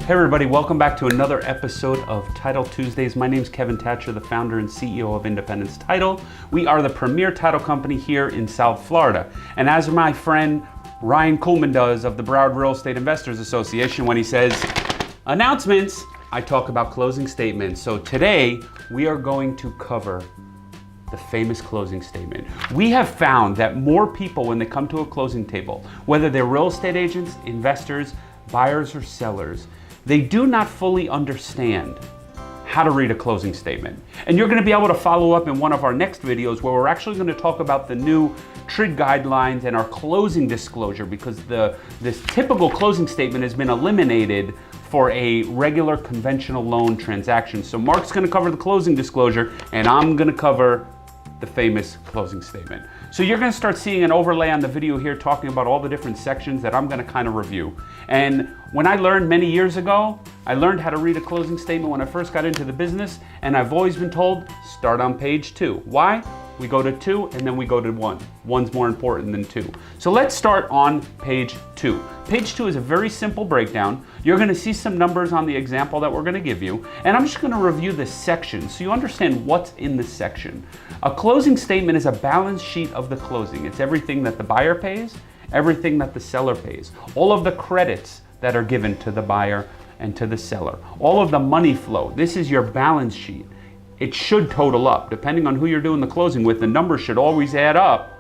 Hey everybody, welcome back to another episode of Title Tuesdays. My name is Kevin Tacher, the founder and CEO of Independence Title. We are the premier title company here in South Florida. And as my friend Ryan Kuhlman does of the Broward Real Estate Investors Association, when he says announcements, I talk about closing statements. So today we are going to cover the famous closing statement. We have found that more people, when they come to a closing table, whether they're real estate agents, investors, buyers, or sellers, they do not fully understand how to read a closing statement. And you're going to be able to follow up in one of our next videos where we're actually going to talk about the new TRID guidelines and our closing disclosure, because this typical closing statement has been eliminated for a regular conventional loan transaction. So Mark's going to cover the closing disclosure and I'm going to cover the famous closing statement. So you're going to start seeing an overlay on the video here talking about all the different sections that I'm going to kind of review. And when I learned many years ago, I learned how to read a closing statement when I first got into the business, and I've always been told, start on page 2. Why? We go to 2 and then we go to 1. 1's more important than 2. So let's start on page 2. Page 2 is a very simple breakdown. You're going to see some numbers on the example that we're going to give you, and I'm just going to review the section so you understand what's in this section. A closing statement is a balance sheet of the closing. It's everything that the buyer pays, everything that the seller pays, all of the credits that are given to the buyer and to the seller, all of the money flow. This is your balance sheet. It should total up. Depending on who you're doing the closing with, the numbers should always add up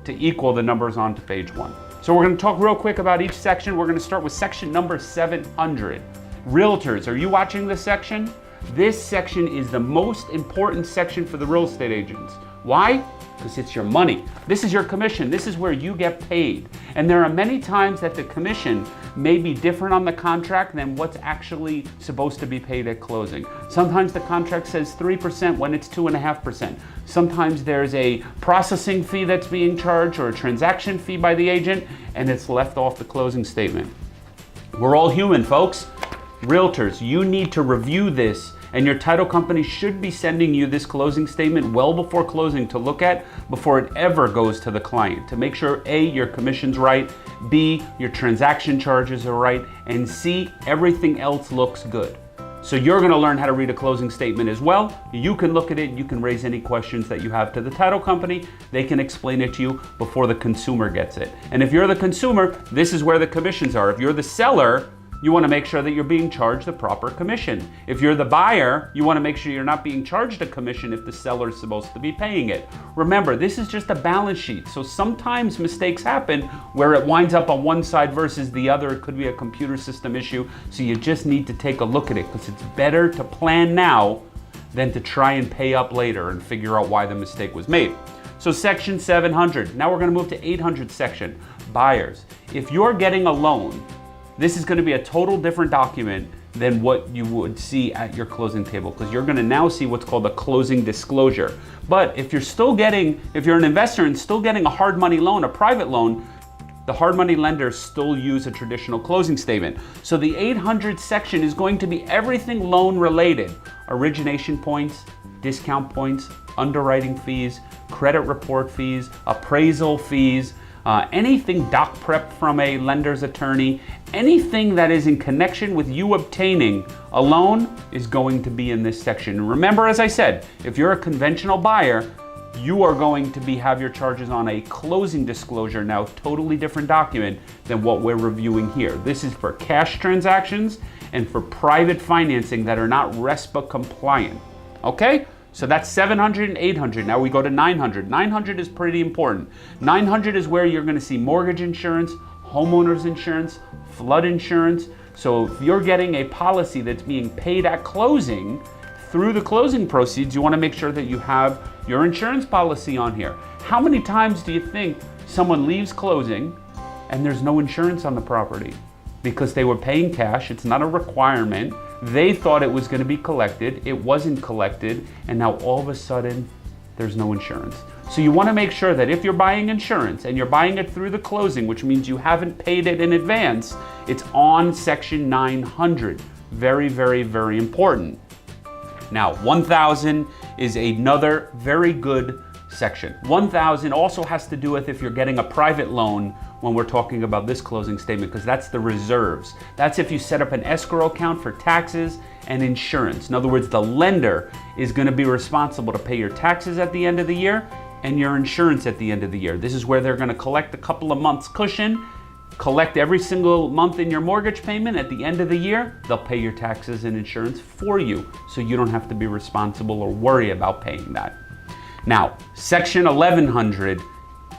to equal the numbers onto page 1. So we're going to talk real quick about each section. We're going to start with section number 700. Realtors, are you watching this section? This section is the most important section for the real estate agents. Why? Because it's your money. This is your commission. This is where you get paid. And there are many times that the commission may be different on the contract than what's actually supposed to be paid at closing. Sometimes the contract says 3% when it's 2.5%. Sometimes there's a processing fee that's being charged or a transaction fee by the agent, and it's left off the closing statement. We're all human, folks. Realtors, you need to review this, and your title company should be sending you this closing statement well before closing to look at before it ever goes to the client, to make sure A, your commission's right, B, your transaction charges are right, and C, everything else looks good. So you're going to learn how to read a closing statement as well. You can look at it, you can raise any questions that you have to the title company. They can explain it to you before the consumer gets it. And if you're the consumer, this is where the commissions are. If you're the seller, you want to make sure that you're being charged the proper commission. If you're the buyer, you want to make sure you're not being charged a commission if the seller is supposed to be paying it. Remember, this is just a balance sheet, so sometimes mistakes happen where it winds up on one side versus the other. It could be a computer system issue, so you just need to take a look at it, because it's better to plan now than to try and pay up later and figure out why the mistake was made. So section 700. Now we're going to move to 800 section. Buyers. If you're getting a loan, this is going to be a total different document than what you would see at your closing table, because you're going to now see what's called a closing disclosure. But if you're an investor and still getting a hard money loan, a private loan, the hard money lenders still use a traditional closing statement. So the 800 section is going to be everything loan related: origination points, discount points, underwriting fees, credit report fees, appraisal fees, anything doc prep from a lender's attorney, anything that is in connection with you obtaining a loan is going to be in this section. And remember, as I said, if you're a conventional buyer, you are going to have your charges on a closing disclosure, now totally different document than what we're reviewing here. This is for cash transactions and for private financing that are not RESPA compliant. Okay? So that's 700 and 800. Now we go to 900. 900 is pretty important. 900 is where you're going to see mortgage insurance, homeowners insurance, flood insurance. So if you're getting a policy that's being paid at closing, through the closing proceeds, you want to make sure that you have your insurance policy on here. How many times do you think someone leaves closing and there's no insurance on the property? Because they were paying cash, it's not a requirement. They thought it was going to be collected, it wasn't collected, and now all of a sudden there's no insurance. So you want to make sure that if you're buying insurance and you're buying it through the closing, which means you haven't paid it in advance, it's on section 900. Very, very, very important. Now, 1000 is another very good section. 1,000 also has to do with if you're getting a private loan when we're talking about this closing statement, because that's the reserves. That's if you set up an escrow account for taxes and insurance. In other words, the lender is going to be responsible to pay your taxes at the end of the year and your insurance at the end of the year. This is where they're going to collect a couple of months cushion, collect every single month in your mortgage payment. At the end of the year, they'll pay your taxes and insurance for you, so you don't have to be responsible or worry about paying that. Now, section 1100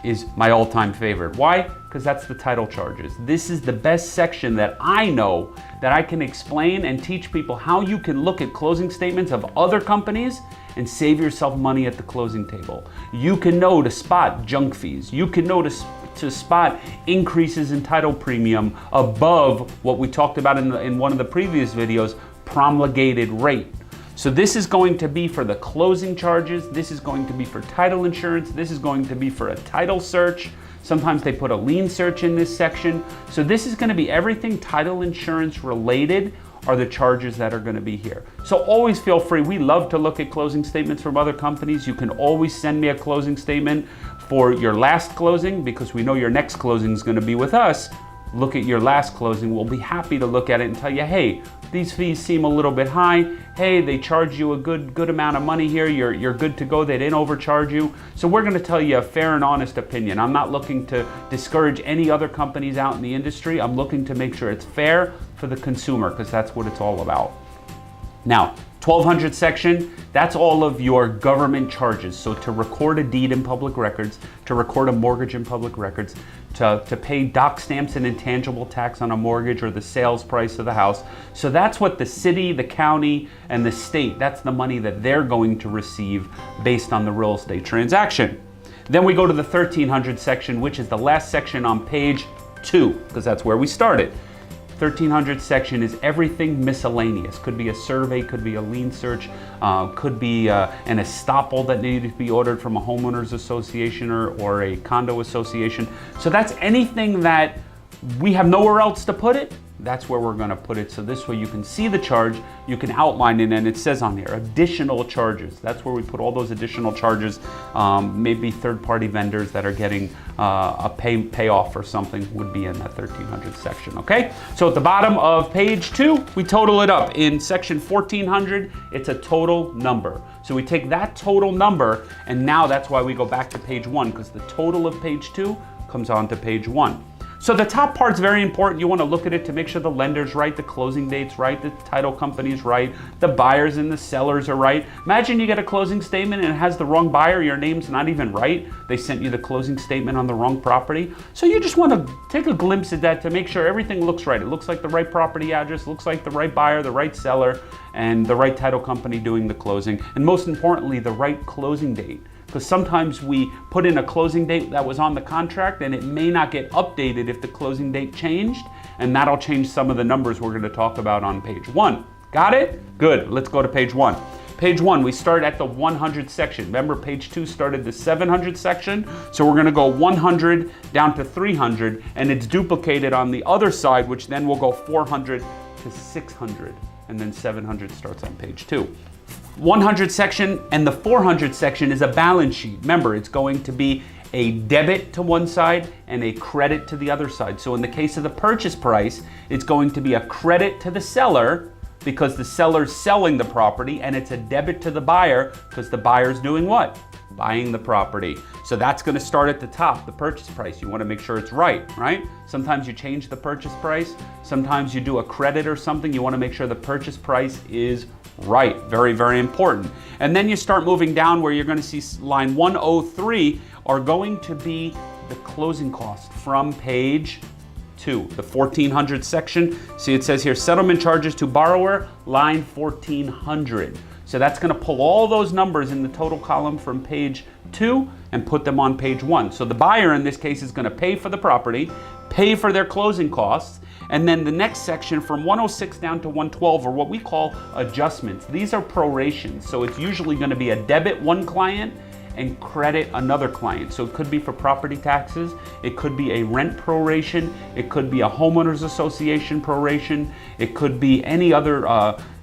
is my all-time favorite. Why? Because that's the title charges. This is the best section that I know that I can explain and teach people how you can look at closing statements of other companies and save yourself money at the closing table. You can know to spot junk fees. You can know to spot increases in title premium above what we talked about in one of the previous videos, promulgated rate. So this is going to be for the closing charges. This is going to be for title insurance. This is going to be for a title search. Sometimes they put a lien search in this section. So this is going to be everything title insurance related are the charges that are going to be here. So always feel free. We love to look at closing statements from other companies. You can always send me a closing statement for your last closing, because we know your next closing is going to be with us. Look at your last closing. We'll be happy to look at it and tell you, hey, these fees seem a little bit high. Hey, they charge you a good amount of money here. You're good to go. They didn't overcharge you. So we're going to tell you a fair and honest opinion. I'm not looking to discourage any other companies out in the industry. I'm looking to make sure it's fair for the consumer, because that's what it's all about. Now, 1200 section, that's all of your government charges. So to record a deed in public records, to record a mortgage in public records, to pay doc stamps and intangible tax on a mortgage or the sales price of the house. So that's what the city, the county, and the state, that's the money that they're going to receive based on the real estate transaction. Then we go to the 1300 section, which is the last section on page 2, because that's where we started. 1300 section is everything miscellaneous. Could be a survey, could be a lien search, could be an estoppel that needed to be ordered from a homeowners association or a condo association. So that's anything that we have nowhere else to put it. That's where we're going to put it. So this way you can see the charge, you can outline it, and it says on here, additional charges. That's where we put all those additional charges. Maybe third-party vendors that are getting a payoff or something would be in that 1300 section, okay? So at the bottom of page 2, we total it up. In section 1400, it's a total number. So we take that total number, and now that's why we go back to page 1, because the total of page 2 comes on to page 1. So the top part's very important. You want to look at it to make sure the lender's right, the closing date's right, the title company's right, the buyers and the sellers are right. Imagine you get a closing statement and it has the wrong buyer, your name's not even right. They sent you the closing statement on the wrong property. So you just want to take a glimpse at that to make sure everything looks right. It looks like the right property address, looks like the right buyer, the right seller, and the right title company doing the closing. And most importantly, the right closing date. Because sometimes we put in a closing date that was on the contract and it may not get updated if the closing date changed, and that'll change some of the numbers we're going to talk about on page 1. Got it? Good. Let's go to page 1. Page 1, we start at the 100 section. Remember, page 2 started the 700 section, so we're going to go 100 down to 300, and it's duplicated on the other side, which then will go 400 to 600, and then 700 starts on page 2. 100 section and the 400 section is a balance sheet. Remember, it's going to be a debit to one side and a credit to the other side. So in the case of the purchase price, it's going to be a credit to the seller because the seller's selling the property, and it's a debit to the buyer because the buyer's doing what? Buying the property. So that's going to start at the top, the purchase price. You want to make sure it's right? Sometimes you change the purchase price. Sometimes you do a credit or something. You want to make sure the purchase price is right. Very, very important. And then you start moving down where you're going to see line 103 are going to be the closing cost from page 2, the 1400 section. See, it says here, settlement charges to borrower, line 1400. So that's going to pull all those numbers in the total column from page 2 and put them on page 1. So the buyer in this case is going to pay for the property, pay for their closing costs, and then the next section from 106 down to 112 are what we call adjustments. These are prorations. So it's usually going to be a debit one client and credit another client. So it could be for property taxes, it could be a rent proration, it could be a homeowners association proration, it could be any other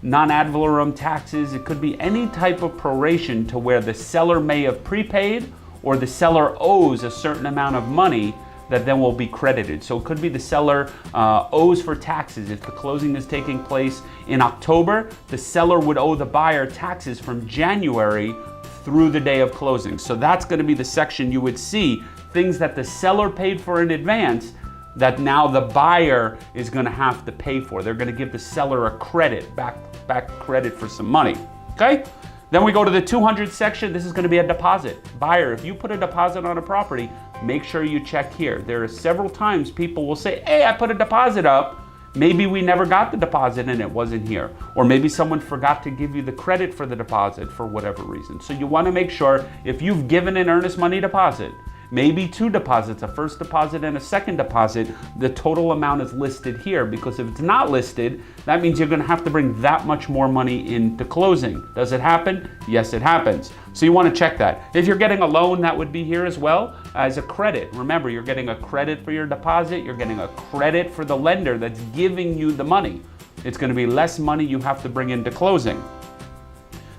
non-ad valorem taxes, it could be any type of proration to where the seller may have prepaid or the seller owes a certain amount of money that then will be credited. So it could be the seller owes for taxes. If the closing is taking place in October, the seller would owe the buyer taxes from January through the day of closing. So that's going to be the section you would see things that the seller paid for in advance that now the buyer is going to have to pay for. They're going to give the seller a credit, back credit for some money. Okay? Then we go to the 200 section. This is going to be a deposit. Buyer, if you put a deposit on a property, make sure you check here. There are several times people will say, hey, I put a deposit up. Maybe we never got the deposit and it wasn't here. Or maybe someone forgot to give you the credit for the deposit for whatever reason. So you want to make sure if you've given an earnest money deposit, maybe 2 deposits, a first deposit and a second deposit, the total amount is listed here, because if it's not listed, that means you're going to have to bring that much more money into closing. Does it happen? Yes, it happens. So you want to check that. If you're getting a loan, that would be here as well as a credit. Remember, you're getting a credit for your deposit. You're getting a credit for the lender that's giving you the money. It's going to be less money you have to bring into closing.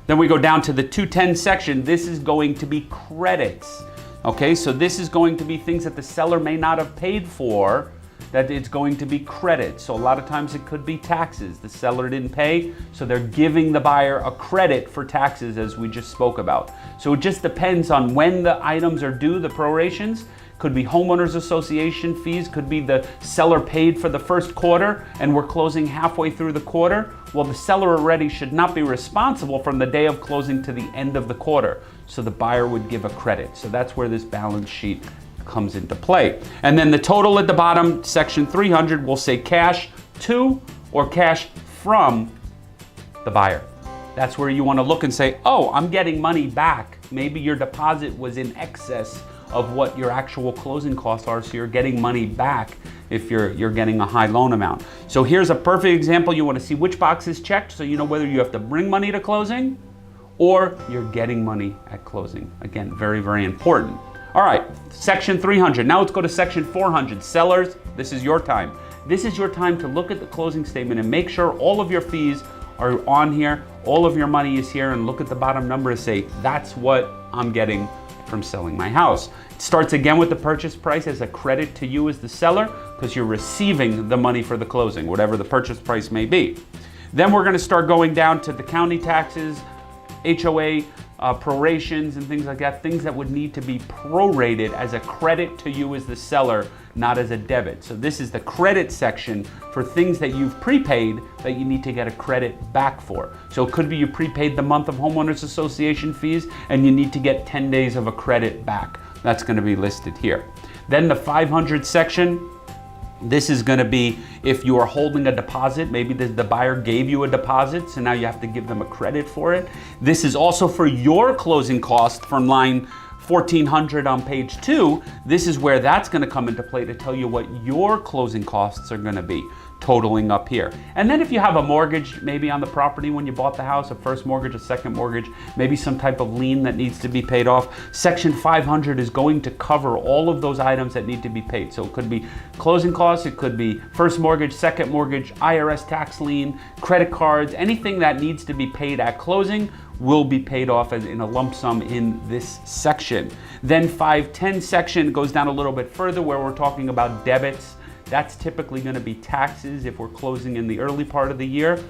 Then we go down to the 210 section. This is going to be credits. Okay, so this is going to be things that the seller may not have paid for, that it's going to be credit. So a lot of times it could be taxes. The seller didn't pay, so they're giving the buyer a credit for taxes, as we just spoke about. So it just depends on when the items are due, the prorations. Could be homeowners association fees, could be the seller paid for the first quarter and we're closing halfway through the quarter. Well, the seller already should not be responsible from the day of closing to the end of the quarter. So the buyer would give a credit. So that's where this balance sheet comes into play. And then the total at the bottom, section 300, will say cash to or cash from the buyer. That's where you want to look and say, oh, I'm getting money back. Maybe your deposit was in excess of what your actual closing costs are, so you're getting money back if you're getting a high loan amount. So here's a perfect example. You want to see which box is checked, so you know whether you have to bring money to closing or you're getting money at closing. Again, very, very important. All right, section 300. Now let's go to section 400. Sellers, this is your time. This is your time to look at the closing statement and make sure all of your fees are on here, all of your money is here, and look at the bottom number and say, that's what I'm getting from selling my house. It starts again with the purchase price as a credit to you as the seller, because you're receiving the money for the closing, whatever the purchase price may be. Then we're going to start going down to the county taxes, HOA, prorations and things like that, things that would need to be prorated as a credit to you as the seller, not as a debit. So this is the credit section for things that you've prepaid that you need to get a credit back for. So it could be you prepaid the month of homeowners association fees and you need to get 10 days of a credit back. That's going to be listed here. Then the 500 section, this is going to be if you are holding a deposit. Maybe the buyer gave you a deposit, so now you have to give them a credit for it. This is also for your closing cost from line 1400 on page 2. This is where that's going to come into play to tell you what your closing costs are going to be, totaling up here. And then if you have a mortgage maybe on the property when you bought the house, a first mortgage, a second mortgage, maybe some type of lien that needs to be paid off, section 500 is going to cover all of those items that need to be paid. So it could be closing costs, it could be first mortgage, second mortgage, IRS tax lien, credit cards, anything that needs to be paid at closing will be paid off as in a lump sum in this section. Then 510 section goes down a little bit further where we're talking about debits. That's typically going to be taxes if we're closing in the early part of the year.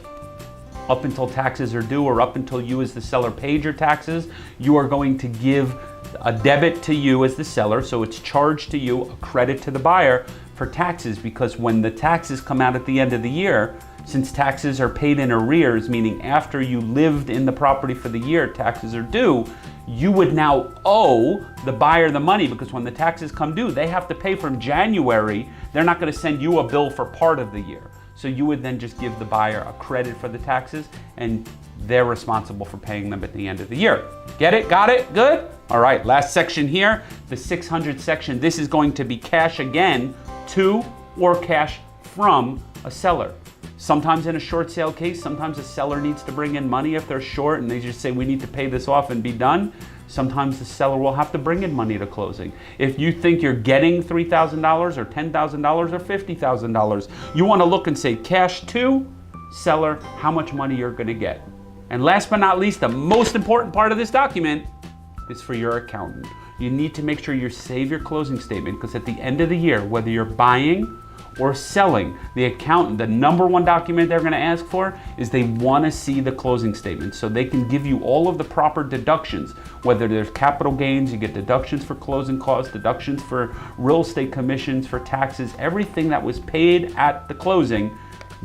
Up until taxes are due or up until you as the seller paid your taxes, you are going to give a debit to you as the seller. So it's charged to you, a credit to the buyer for taxes, because when the taxes come out at the end of the year, since taxes are paid in arrears, meaning after you lived in the property for the year, taxes are due, you would now owe the buyer the money, because when the taxes come due, they have to pay from January. They're not going to send you a bill for part of the year. So you would then just give the buyer a credit for the taxes, and they're responsible for paying them at the end of the year. Get it? Got it? Good? All right, last section here, the 600 section. This is going to be cash again to or cash from a seller. Sometimes in a short sale case, sometimes a seller needs to bring in money if they're short and they just say, we need to pay this off and be done. Sometimes the seller will have to bring in money to closing. If you think you're getting $3,000 or $10,000 or $50,000, you want to look and say cash to seller, how much money you're going to get. And last but not least, the most important part of this document is for your accountant. you need to make sure you save your closing statement, because at the end of the year, whether you're buying or selling, the accountant, the number one document they're gonna ask for is they wanna see the closing statement so they can give you all of the proper deductions. Whether there's capital gains, you get deductions for closing costs, deductions for real estate commissions, for taxes, everything that was paid at the closing,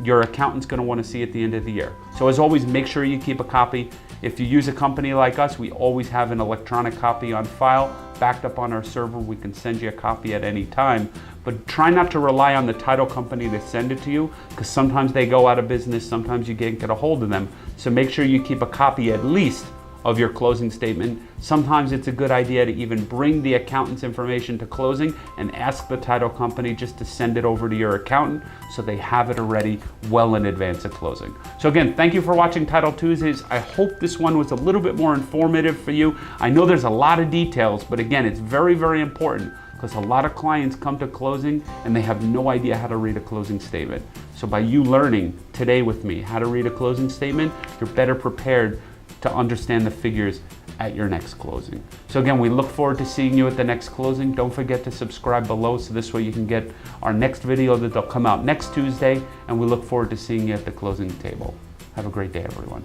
your accountant's gonna wanna see at the end of the year. So as always, make sure you keep a copy. If you use a company like us, we always have an electronic copy on file, backed up on our server. We can send you a copy at any time, but try not to rely on the title company to send it to you, because sometimes they go out of business, sometimes you can't get a hold of them. So make sure you keep a copy at least of your closing statement. Sometimes it's a good idea to even bring the accountant's information to closing and ask the title company just to send it over to your accountant so they have it already well in advance of closing. So again, thank you for watching Title Tuesdays. I hope this one was a little bit more informative for you. I know there's a lot of details, but again, it's very, very important, because a lot of clients come to closing and they have no idea how to read a closing statement. So by you learning today with me how to read a closing statement, you're better prepared to understand the figures at your next closing. So again, we look forward to seeing you at the next closing. Don't forget to subscribe below, so this way you can get our next video that'll come out next Tuesday, and we look forward to seeing you at the closing table. Have a great day, everyone.